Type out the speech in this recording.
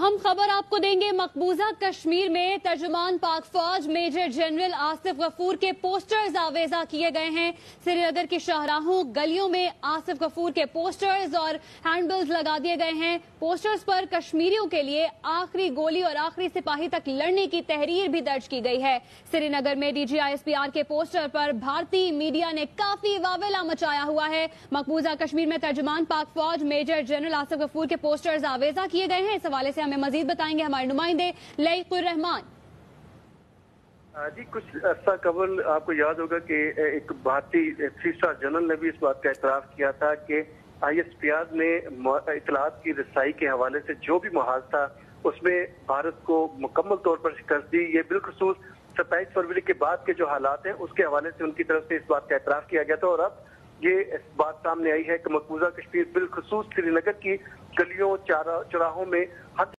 हम खबर आपको देंगे। मकबूजा कश्मीर में तर्जुमान पाक फौज मेजर जनरल आसिफ गफूर के पोस्टर्स आवेजा किए गए हैं। श्रीनगर की शाहराहों गलियों में आसिफ गफूर के पोस्टर्स और हैंडबिल्स लगा दिए गए हैं। पोस्टर्स पर कश्मीरियों के लिए आखिरी गोली और आखिरी सिपाही तक लड़ने की तहरीर भी दर्ज की गई है। श्रीनगर में DGISPR के पोस्टर पर भारतीय मीडिया ने काफी वावेला मचाया हुआ है। मकबूजा कश्मीर में तर्जुमान पाक फौज मेजर जनरल आसिफ गफूर के पोस्टर्स आवेजा किए गए हैं। इस हवाले से हमें मजीद बताएंगे हमारे नुमाइंदे लईकुर रहमान। जी, कुछ अर्सा कबल आपको याद होगा कि एक भारतीय 3 स्टार जनरल ने भी इस बात का एतराफ किया था कि ISPR ने इतलात की रसाई के हवाले से जो भी मुहाज था उसमें भारत को मुकम्मल तौर पर शिकस्त दी। ये बिलखुसूस 27 फरवरी के बाद के जो हालात हैं उसके हवाले से उनकी तरफ से इस बात का एतराफ किया गया था और अब ये इस बात सामने आई है कि मकबूजा कश्मीर बिलखुसूस श्रीनगर की गलियों चौराहों में